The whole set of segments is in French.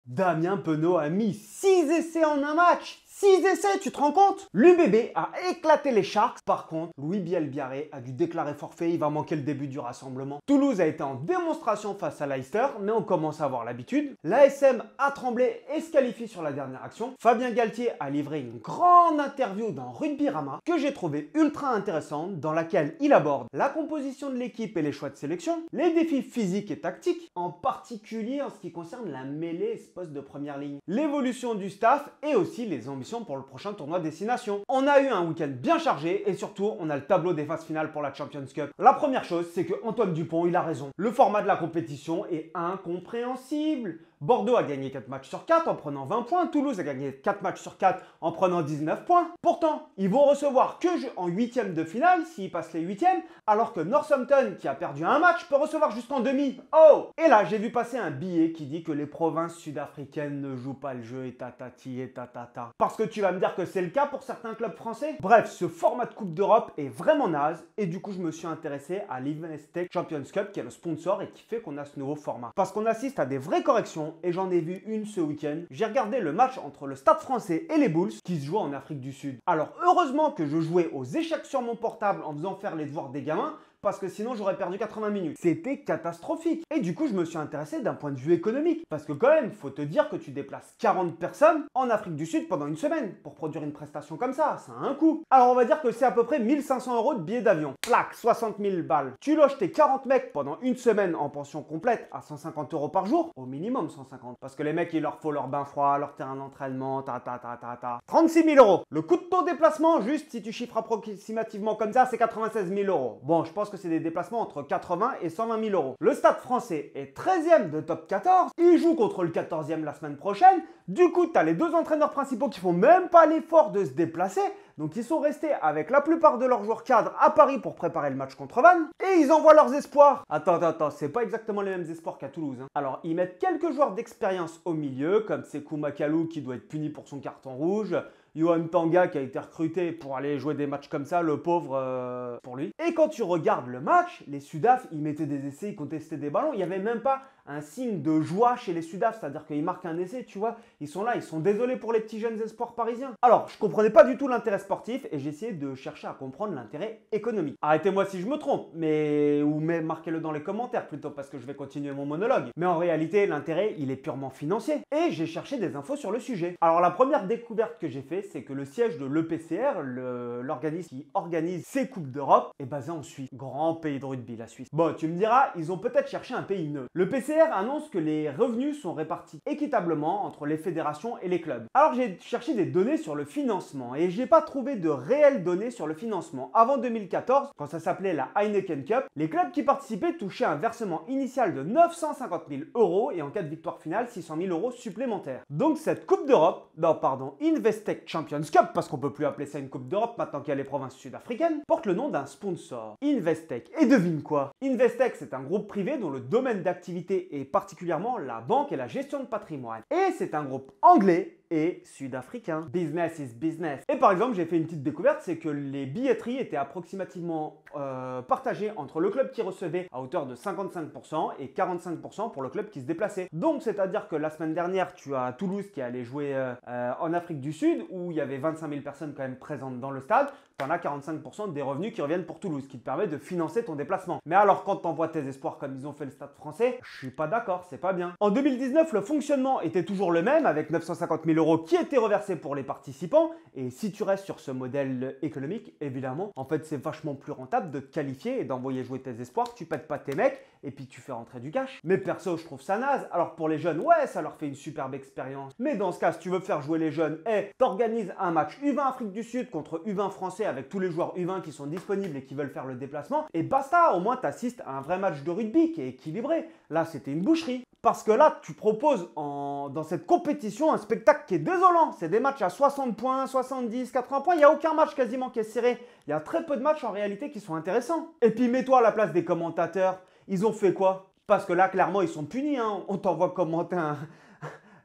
Damien Penaud a mis 6 essais en un match. 6 essais, tu te rends compte? L'UBB a éclaté les Sharks. Par contre, Louis Bielbiarré a dû déclarer forfait, il va manquer le début du rassemblement. Toulouse a été en démonstration face à Leicester, mais on commence à avoir l'habitude. L'ASM a tremblé et se qualifie sur la dernière action. Fabien Galtier a livré une grande interview dans Rugbyrama que j'ai trouvé ultra intéressante, dans laquelle il aborde la composition de l'équipe et les choix de sélection, les défis physiques et tactiques, en particulier en ce qui concerne la mêlée et ce poste de première ligne, l'évolution du staff et aussi les ambitions pour le prochain tournoi Destination. On a eu un week-end bien chargé et surtout on a le tableau des phases finales pour la Champions Cup. La première chose, c'est que Antoine Dupont, il a raison. Le format de la compétition est incompréhensible. Bordeaux a gagné 4 matchs sur 4 en prenant 20 points. Toulouse a gagné 4 matchs sur 4 en prenant 19 points. Pourtant, ils vont recevoir que en 8e de finale s'ils passent les 8e, alors que Northampton, qui a perdu un match, peut recevoir jusqu'en demi. Oh! Et là, j'ai vu passer un billet qui dit que les provinces sud-africaines ne jouent pas le jeu et tatati et tatata. Parce que tu vas me dire que c'est le cas pour certains clubs français? Bref, ce format de Coupe d'Europe est vraiment naze et du coup, je me suis intéressé à l'Investec Champions Cup qui est le sponsor et qui fait qu'on a ce nouveau format. Parce qu'on assiste à des vraies corrections et j'en ai vu une ce week-end. J'ai regardé le match entre le Stade Français et les Bulls qui se jouent en Afrique du Sud. Alors heureusement que je jouais aux échecs sur mon portable en faisant faire les devoirs des gamins, parce que sinon j'aurais perdu 80 minutes. C'était catastrophique. Et du coup, je me suis intéressé d'un point de vue économique. Parce que quand même, faut te dire que tu déplaces 40 personnes en Afrique du Sud pendant une semaine. Pour produire une prestation comme ça a un coût. Alors on va dire que c'est à peu près 1500 € de billets d'avion. Plaque, 60 000 balles. Tu loges tes 40 mecs pendant une semaine en pension complète à 150 € par jour. Au minimum 150. Parce que les mecs, il leur faut leur bain froid, leur terrain d'entraînement, 36 000 €. Le coût de ton déplacement, juste si tu chiffres approximativement comme ça, c'est 96 000 €. Bon, je pense que c'est des déplacements entre 80 et 120 000 €. Le Stade Français est 13e de top 14. Il joue contre le 14e la semaine prochaine. Du coup, tu as les deux entraîneurs principaux qui font même pas l'effort de se déplacer. Donc, ils sont restés avec la plupart de leurs joueurs cadres à Paris pour préparer le match contre Vannes. Et ils envoient leurs espoirs. Attends, c'est pas exactement les mêmes espoirs qu'à Toulouse. Alors, ils mettent quelques joueurs d'expérience au milieu, comme Sekou Makalou qui doit être puni pour son carton rouge. Johan Tanga qui a été recruté pour aller jouer des matchs comme ça, le pauvre pour lui. Et quand tu regardes le match, les Sudaf, ils mettaient des essais, ils contestaient des ballons. Il n'y avait même pas un signe de joie chez les Sudaf, c'est-à-dire qu'ils marquent un essai, tu vois. Ils sont là, ils sont désolés pour les petits jeunes espoirs parisiens. Alors, je comprenais pas du tout l'intérêt sportif et j'ai essayé de chercher à comprendre l'intérêt économique. Arrêtez-moi si je me trompe, ou marquez-le dans les commentaires plutôt parce que je vais continuer mon monologue. Mais en réalité, l'intérêt, il est purement financier. Et j'ai cherché des infos sur le sujet. Alors, la première découverte que j'ai faite, c'est que le siège de l'EPCR, l'organisme qui organise ces Coupes d'Europe, est basé en Suisse. Grand pays de rugby, la Suisse. Bon, tu me diras, ils ont peut-être cherché un pays neutre. Le PCR annonce que les revenus sont répartis équitablement entre les fédérations et les clubs. Alors j'ai cherché des données sur le financement et j'ai pas trouvé de réelles données sur le financement. Avant 2014, quand ça s'appelait la Heineken Cup, les clubs qui participaient touchaient un versement initial de 950 000 € et en cas de victoire finale, 600 000 € supplémentaires. Donc cette Coupe d'Europe, Investec Champions Cup, parce qu'on peut plus appeler ça une Coupe d'Europe maintenant qu'il y a les provinces sud-africaines, porte le nom d'un sponsor, Investec. Et devine quoi? Investec, c'est un groupe privé dont le domaine d'activité est particulièrement la banque et la gestion de patrimoine. Et c'est un groupe anglais et sud-africain. Business is business. Et par exemple, j'ai fait une petite découverte, c'est que les billetteries étaient approximativement partagées entre le club qui recevait à hauteur de 55% et 45% pour le club qui se déplaçait. Donc, c'est-à-dire que la semaine dernière, tu as Toulouse qui allait jouer en Afrique du Sud, où il y avait 25 000 personnes quand même présentes dans le stade. Tu en as 45% des revenus qui reviennent pour Toulouse, qui te permet de financer ton déplacement. Mais alors, quand tu envoies tes espoirs comme ils ont fait le Stade Français, je suis pas d'accord, c'est pas bien. En 2019, le fonctionnement était toujours le même, avec 950 000 € qui étaient reversés pour les participants. Et si tu restes sur ce modèle économique, évidemment, en fait, c'est vachement plus rentable de te qualifier et d'envoyer jouer tes espoirs. Tu pètes pas tes mecs et puis tu fais rentrer du cash. Mais perso, je trouve ça naze. Alors pour les jeunes, ouais, ça leur fait une superbe expérience. Mais dans ce cas, si tu veux faire jouer les jeunes, t'organises un match U20 Afrique du Sud contre U20 français avec tous les joueurs U20 qui sont disponibles et qui veulent faire le déplacement. Et basta, au moins t'assistes à un vrai match de rugby qui est équilibré. Là, c'était une boucherie. Parce que là, tu proposes dans cette compétition un spectacle qui est désolant. C'est des matchs à 60 points, 70, 80 points. Il n'y a aucun match quasiment qui est serré. Il y a très peu de matchs en réalité qui sont intéressants. Et puis mets-toi à la place des commentateurs. Ils ont fait quoi? Parce que là, clairement, ils sont punis. On t'envoie commenter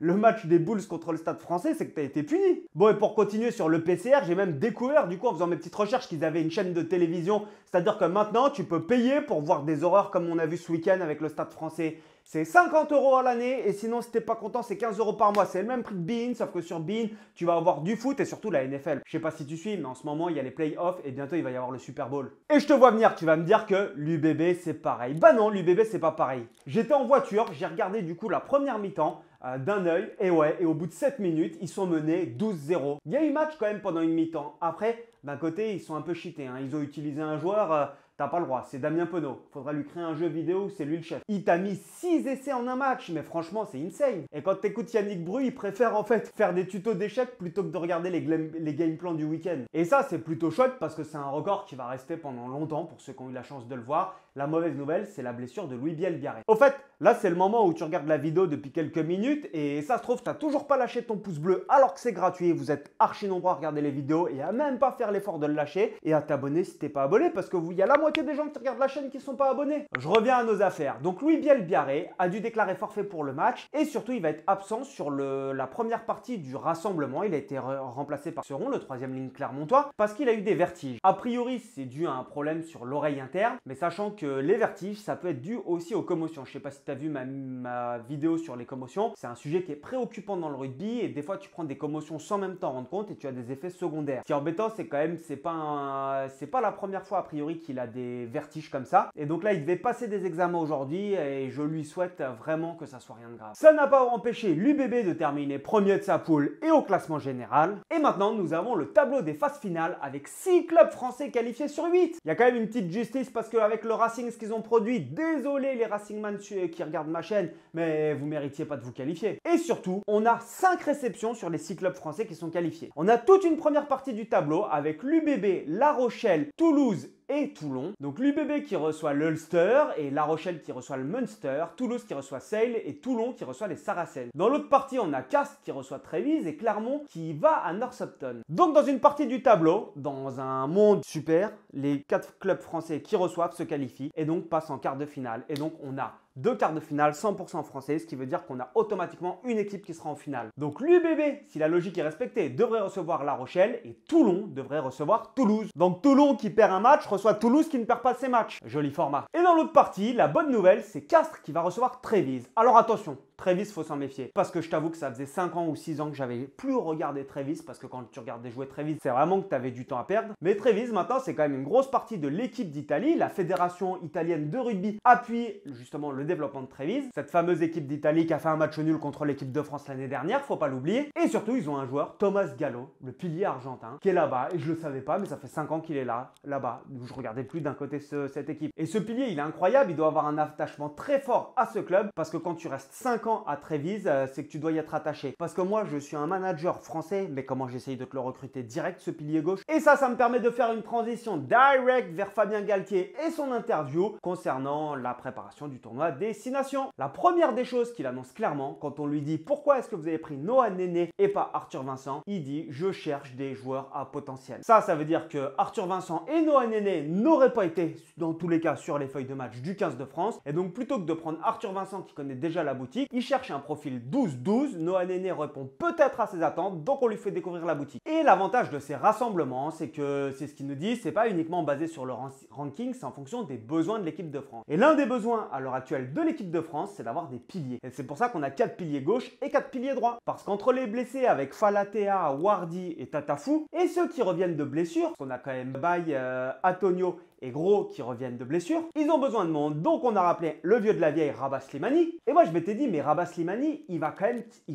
le match des Bulls contre le Stade Français, c'est que tu as été puni. Bon, et pour continuer sur le PCR, j'ai même découvert, du coup, en faisant mes petites recherches, qu'ils avaient une chaîne de télévision. C'est-à-dire que maintenant, tu peux payer pour voir des horreurs comme on a vu ce week-end avec le Stade Français C'est 50 € à l'année et sinon si t'es pas content c'est 15 € par mois. C'est le même prix que Bein, sauf que sur Bein tu vas avoir du foot et surtout la NFL. Je sais pas si tu suis mais en ce moment il y a les playoffs et bientôt il va y avoir le Super Bowl. Et je te vois venir, tu vas me dire que l'UBB c'est pareil. Bah non, l'UBB c'est pas pareil. J'étais en voiture, j'ai regardé du coup la première mi-temps d'un œil et ouais, et au bout de 7 minutes ils sont menés 12-0. Il y a eu match quand même pendant une mi-temps. Après, d'un côté ils sont un peu cheatés, hein. Ils ont utilisé un joueur... T'as pas le droit, c'est Damien Penaud. Faudra lui créer un jeu vidéo où c'est lui le chef. Il t'a mis 6 essais en un match, mais franchement, c'est insane. Et quand t'écoutes Yannick Bru, il préfère en fait faire des tutos d'échecs plutôt que de regarder les game plans du week-end. Et ça, c'est plutôt chouette parce que c'est un record qui va rester pendant longtemps pour ceux qui ont eu la chance de le voir. La mauvaise nouvelle, c'est la blessure de Louis Biel-Biarré. Au fait, là, c'est le moment où tu regardes la vidéo depuis quelques minutes et ça se trouve, t'as toujours pas lâché ton pouce bleu alors que c'est gratuit. Vous êtes archi nombreux à regarder les vidéos et à même pas faire l'effort de le lâcher et à t'abonner si t'es pas abonné parce que il y a la moitié des gens qui regardent la chaîne qui sont pas abonnés. Je reviens à nos affaires. Donc Louis Biel-Biarré a dû déclarer forfait pour le match et surtout il va être absent sur la première partie du rassemblement. Il a été remplacé par Seron, le troisième ligne clermontois, parce qu'il a eu des vertiges. A priori, c'est dû à un problème sur l'oreille interne, mais sachant que les vertiges, ça peut être dû aussi aux commotions. Je sais pas si tu as vu ma vidéo sur les commotions. C'est un sujet qui est préoccupant dans le rugby et des fois tu prends des commotions sans même t'en rendre compte et tu as des effets secondaires. Ce qui est embêtant, c'est quand même, c'est pas la première fois a priori qu'il a des vertiges comme ça. Et donc là, il devait passer des examens aujourd'hui et je lui souhaite vraiment que ça soit rien de grave. Ça n'a pas empêché l'UBB de terminer premier de sa poule et au classement général. Et maintenant, nous avons le tableau des phases finales avec 6 clubs français qualifiés sur 8. Il y a quand même une petite justice parce qu'avec le Racing, ce qu'ils ont produit, désolé les Racingman qui regardent ma chaîne, mais vous méritiez pas de vous qualifier. Et surtout, on a 5 réceptions sur les 6 clubs français qui sont qualifiés. On a toute une première partie du tableau avec l'UBB, La Rochelle, Toulouse et Toulon. Donc l'UBB qui reçoit l'Ulster et La Rochelle qui reçoit le Munster, Toulouse qui reçoit Sale et Toulon qui reçoit les Saracens. Dans l'autre partie, on a Castres qui reçoit Trévise et Clermont qui va à Northampton. Donc dans une partie du tableau, dans un monde super, les 4 clubs français qui reçoivent se qualifient et donc passent en quart de finale. Et donc on a 2 quarts de finale 100% français, ce qui veut dire qu'on a automatiquement une équipe qui sera en finale. Donc l'UBB, si la logique est respectée, devrait recevoir La Rochelle et Toulon devrait recevoir Toulouse. Donc Toulon qui perd un match reçoit Toulouse qui ne perd pas ses matchs. Joli format. Et dans l'autre partie, la bonne nouvelle, c'est Castres qui va recevoir Trévise. Alors attention, Trévise, faut s'en méfier. Parce que je t'avoue que ça faisait 5 ans ou 6 ans que j'avais plus regardé Trévise parce que quand tu regardes des jouets Trévise, c'est vraiment que tu avais du temps à perdre. Mais Trévise, maintenant, c'est quand même une grosse partie de l'équipe d'Italie. La fédération italienne de rugby appuie justement le développement de Trévise. Cette fameuse équipe d'Italie qui a fait un match nul contre l'équipe de France l'année dernière, faut pas l'oublier. Et surtout, ils ont un joueur, Thomas Gallo, le pilier argentin, qui est là-bas. Et je le savais pas, mais ça fait 5 ans qu'il est là-bas. Je regardais plus d'un côté cette équipe. Et ce pilier, il est incroyable. Il doit avoir un attachement très fort à ce club parce que quand tu restes 5 ans à Trévise, c'est que tu dois y être attaché. Parce que moi, je suis un manager français, mais comment j'essaye de te le recruter direct, ce pilier gauche. Et ça me permet de faire une transition direct vers Fabien Galtier et son interview concernant la préparation du tournoi des 6 Nations. La première des choses qu'il annonce clairement, quand on lui dit pourquoi est-ce que vous avez pris Noah Néné et pas Arthur Vincent, il dit je cherche des joueurs à potentiel. Ça veut dire que Arthur Vincent et Noah Néné n'auraient pas été dans tous les cas sur les feuilles de match du 15 de France. Et donc plutôt que de prendre Arthur Vincent qui connaît déjà la boutique, il cherche un profil 12-12. Noah Néné répond peut-être à ses attentes, donc on lui fait découvrir la boutique. Et l'avantage de ces rassemblements, c'est que c'est ce qu'il nous dit, c'est pas uniquement basé sur le ranking, c'est en fonction des besoins de l'équipe de France. Et l'un des besoins à l'heure actuelle de l'équipe de France, c'est d'avoir des piliers. Et c'est pour ça qu'on a 4 piliers gauche et 4 piliers droit. Parce qu'entre les blessés avec Falatea, Wardy et Tatafou, et ceux qui reviennent de blessures, on a quand même Baye, Antonio et Gros qui reviennent de blessures, ils ont besoin de monde. Donc on a rappelé le vieux de la vieille Rabah Slimani. Et moi je m'étais dit, mais Rabah Slimani, il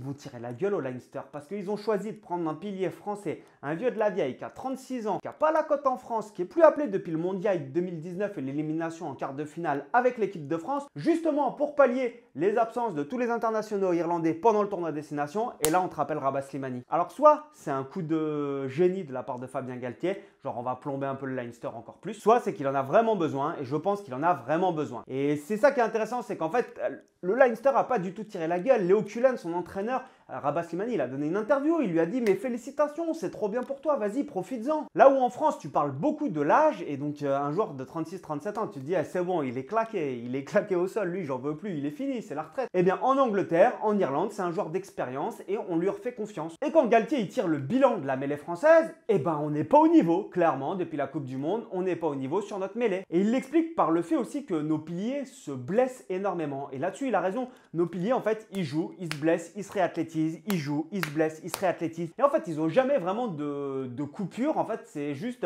vous tirer la gueule au Leinster parce qu'ils ont choisi de prendre un pilier français, un vieux de la vieille qui a 36 ans, qui n'a pas la cote en France, qui est plus appelé depuis le mondial 2019 et l'élimination en quart de finale avec l'équipe de France, justement pour pallier les absences de tous les internationaux irlandais pendant le tournoi Destination. Et là on te rappelle Rabah Slimani. Alors soit c'est un coup de génie de la part de Fabien Galtier, genre on va plomber un peu le Leinster encore plus, soit c'est qu'il en a vraiment besoin et je pense qu'il en a vraiment besoin. Et c'est ça qui est intéressant, c'est qu'en fait le Leinster n'a pas du tout tiré la gueule. Léo Cullen, son entraîneur, Rabah Slimani, il a donné une interview, il lui a dit mais félicitations, c'est trop bien pour toi, vas-y, profites-en. Là où en France, tu parles beaucoup de l'âge, et donc un joueur de 36-37 ans, tu te dis, ah, c'est bon, il est claqué au sol, lui, j'en veux plus, il est fini, c'est la retraite. Eh bien, en Angleterre, en Irlande, c'est un joueur d'expérience et on lui refait confiance. Et quand Galtier, il tire le bilan de la mêlée française, eh ben, on n'est pas au niveau, clairement, depuis la Coupe du Monde, on n'est pas au niveau sur notre mêlée. Et il l'explique par le fait aussi que nos piliers se blessent énormément. Et là-dessus, il a raison, nos piliers, en fait, ils jouent, ils se blessent, ils se réathlétisent, ils jouent, ils se blessent, ils se réathlétisent. Et en fait, ils n'ont jamais vraiment de coupure, en fait, c'est juste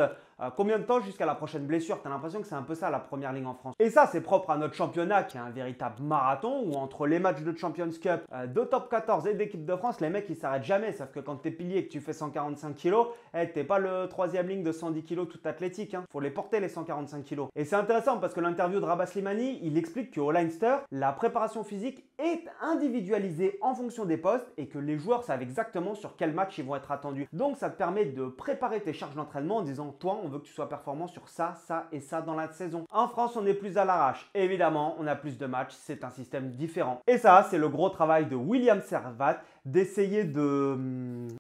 combien de temps jusqu'à la prochaine blessure. T'as l'impression que c'est un peu ça la première ligne en France. Et ça, c'est propre à notre championnat qui est un véritable marathon où entre les matchs de Champions Cup, de top 14 et d'équipe de France, les mecs ils s'arrêtent jamais. Sauf que quand t'es pilier et que tu fais 145 kg, t'es pas le troisième ligne de 110 kg tout athlétique. Faut les porter les 145 kg. Et c'est intéressant parce que l'interview de Rabah Slimani, il explique qu'au Leinster, la préparation physique est individualisée en fonction des postes et que les joueurs savent exactement sur quel match ils vont être attendus. Donc ça te permet de préparer tes charges d'entraînement en disant toi on veut que tu sois performant sur ça, ça et ça dans la saison. En France, on est plus à l'arrache. Évidemment, on a plus de matchs, c'est un système différent. Et ça, c'est le gros travail de William Servat d'essayer de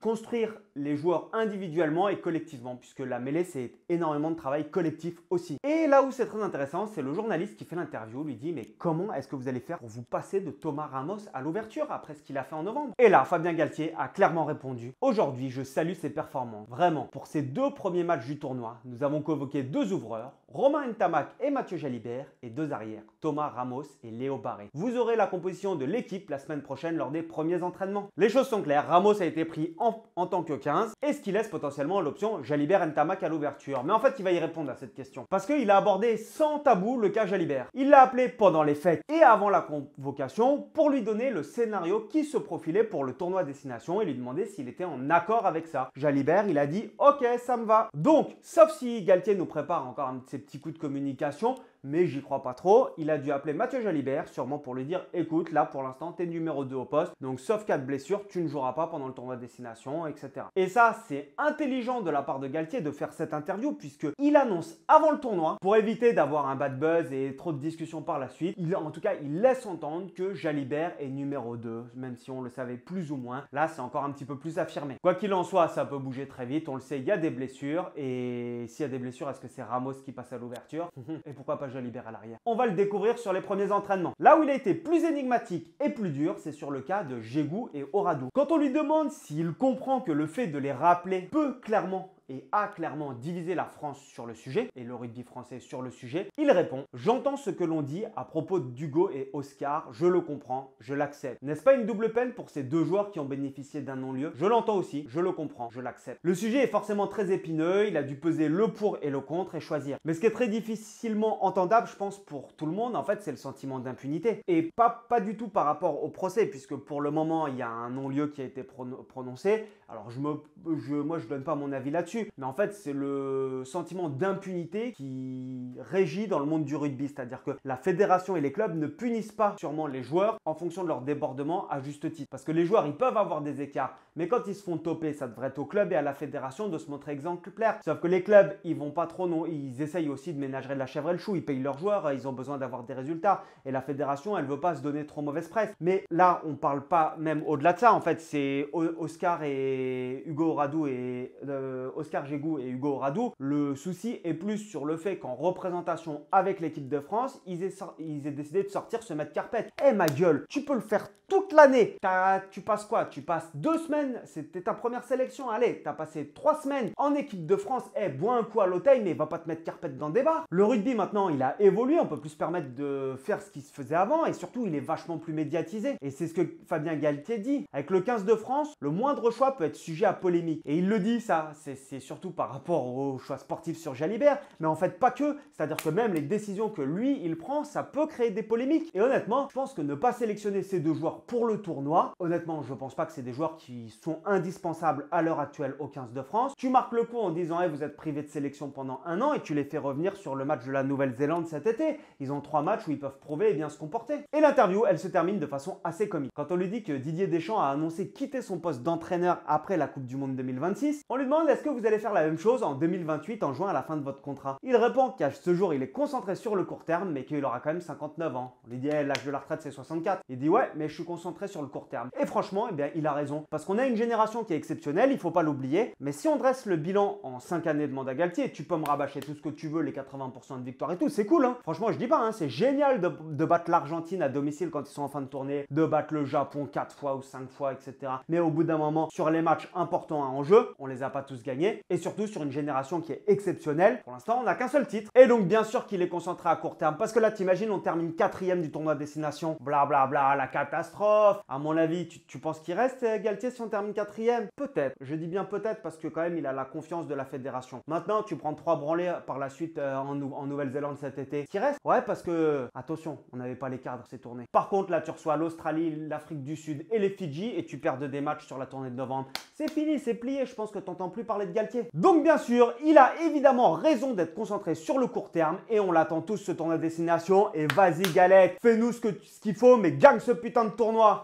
construire les joueurs individuellement et collectivement, puisque la mêlée, c'est énormément de travail collectif aussi. Et là où c'est très intéressant, c'est le journaliste qui fait l'interview, lui dit « Mais comment est-ce que vous allez faire pour vous passer de Thomas Ramos à l'ouverture après ce qu'il a fait en novembre ?» Et là, Fabien Galtier a clairement répondu « Aujourd'hui, je salue ses performances. Vraiment, pour ces 2 premiers matchs du tournoi, nous avons convoqué 2 ouvreurs, Romain Ntamak et Mathieu Jalibert, et 2 arrières, Thomas Ramos et Léo Barré. Vous aurez la composition de l'équipe la semaine prochaine lors des premiers entraînements. Les choses sont claires, Ramos a été pris en tant que 15, et ce qui laisse potentiellement l'option Jalibert-Ntamak à l'ouverture. Mais en fait, il va y répondre à cette question. Parce qu'il a abordé sans tabou le cas Jalibert. Il l'a appelé pendant les fêtes et avant la convocation pour lui donner le scénario qui se profilait pour le tournoi destination et lui demander s'il était en accord avec ça. Jalibert, il a dit « Ok, ça me va ». Donc, sauf si Galtier nous prépare encore un de ces petits coups de communication, mais j'y crois pas trop, il a dû appeler Mathieu Jalibert, sûrement pour lui dire « Écoute, là pour l'instant, t'es numéro 2 au poste, donc sauf cas de blessure, tu ne joueras pas pendant le tournoi de destination, etc. » Et ça, c'est intelligent de la part de Galtier de faire cette interview puisqu'il annonce avant le tournoi, pour éviter d'avoir un bad buzz et trop de discussions par la suite, en tout cas, il laisse entendre que Jalibert est numéro 2, même si on le savait plus ou moins. Là, c'est encore un petit peu plus affirmé. Quoi qu'il en soit, ça peut bouger très vite, on le sait, il y a des blessures, et s'il y a des blessures, est-ce que c'est Ramos qui passe à l'ouverture? Et pourquoi pas Jalibert à l'arrière? On va le découvrir sur les premiers entraînements. Là où il a été plus énigmatique et plus dur, c'est sur le cas de Djegou et Oradou. Quand on lui demande s'il comprend que le fait de les rappeler peut clairement et a clairement divisé la France sur le sujet et le rugby français sur le sujet, il répond « J'entends ce que l'on dit à propos d'Hugo et Oscar, je le comprends, je l'accepte. N'est-ce pas une double peine pour ces 2 joueurs qui ont bénéficié d'un non-lieu? Je l'entends aussi, je le comprends, je l'accepte. » Le sujet est forcément très épineux, il a dû peser le pour et le contre et choisir. Mais ce qui est très difficilement entendable, je pense, pour tout le monde, en fait, c'est le sentiment d'impunité. Et pas du tout par rapport au procès, puisque pour le moment, il y a un non-lieu qui a été prononcé. Alors, moi, je donne pas mon avis là-dessus. Mais en fait, c'est le sentiment d'impunité qui régit dans le monde du rugby. C'est-à-dire que la fédération et les clubs ne punissent pas sûrement les joueurs en fonction de leur débordement à juste titre. Parce que les joueurs, ils peuvent avoir des écarts. Mais quand ils se font toper, ça devrait être au club et à la fédération de se montrer exemplaire. Sauf que les clubs, ils vont pas trop, non. Ils essayent aussi de ménager de la chèvre et le chou. Ils payent leurs joueurs, ils ont besoin d'avoir des résultats. Et la fédération, elle veut pas se donner trop mauvaise presse. Mais là, on parle pas même au-delà de ça. En fait, c'est Oscar et Hugo Oradou et Oscar Djegou et Hugo Oradou. Le souci est plus sur le fait qu'en représentation avec l'équipe de France, ils aient décidé de sortir se mettre carpette. Eh ma gueule, tu peux le faire toute l'année. Tu passes quoi? Tu passes 2 semaines, c'était ta première sélection. Allez, tu as passé 3 semaines en équipe de France. Eh, bois un coup à l'hôtel, mais va pas te mettre carpette dans le débat. Le rugby maintenant, il a évolué. On peut plus se permettre de faire ce qui se faisait avant et surtout, il est vachement plus médiatisé. Et c'est ce que Fabien Galtier dit. Avec le 15 de France, le moindre choix peut être sujet à polémique. Et il le dit, ça, c'est surtout par rapport au choix sportif sur Jalibert, mais en fait pas que. C'est-à-dire que même les décisions que lui, il prend, ça peut créer des polémiques. Et honnêtement, je pense que ne pas sélectionner ces 2 joueurs pour le tournoi, honnêtement, je pense pas que c'est des joueurs qui sont indispensables à l'heure actuelle au 15 de France. Tu marques le coup en disant hey, vous êtes privé de sélection pendant 1 an et tu les fais revenir sur le match de la Nouvelle-Zélande cet été. Ils ont 3 matchs où ils peuvent prouver et bien se comporter. Et l'interview, elle se termine de façon assez comique. Quand on lui dit que Didier Deschamps a annoncé quitter son poste d'entraîneur après la Coupe du Monde 2026, on lui demande est-ce que vous vous allez faire la même chose en 2028 en juin à la fin de votre contrat? Il répond qu'à ce jour, il est concentré sur le court terme, mais qu'il aura quand même 59 ans. On lui dit, hey, l'âge de la retraite, c'est 64. Il dit, ouais, mais je suis concentré sur le court terme. Et franchement, eh bien, il a raison. Parce qu'on a une génération qui est exceptionnelle, il faut pas l'oublier. Mais si on dresse le bilan en 5 années de mandat Galtier, tu peux me rabâcher tout ce que tu veux, les 80% de victoire et tout, c'est cool, hein. Franchement, je dis pas, hein, c'est génial de battre l'Argentine à domicile quand ils sont en fin de tournée, de battre le Japon 4 fois ou 5 fois, etc. Mais au bout d'un moment, sur les matchs importants à enjeu, on les a pas tous gagnés. Et surtout sur une génération qui est exceptionnelle. Pour l'instant, on n'a qu'un seul titre. Et donc, bien sûr qu'il est concentré à court terme. Parce que là, t'imagines, on termine 4e du tournoi destination. Blablabla, bla, bla, la catastrophe. À mon avis, tu penses qu'il reste Galtier si on termine 4e? Peut-être. Je dis bien peut-être parce que quand même, il a la confiance de la fédération. Maintenant, tu prends 3 branlées par la suite en Nouvelle-Zélande cet été. Qui reste? Ouais, parce que, attention, on n'avait pas les cadres ces tournées. Par contre, là, tu reçois l'Australie, l'Afrique du Sud et les Fidji et tu perds des matchs sur la tournée de novembre. C'est fini, c'est plié. Je pense que tu n'entends plus parler de Galtier. Donc, bien sûr, il a évidemment raison d'être concentré sur le court terme et on l'attend tous ce tournoi de destination. Et vas-y, Galette, fais-nous ce qu'il faut, mais gagne ce putain de tournoi.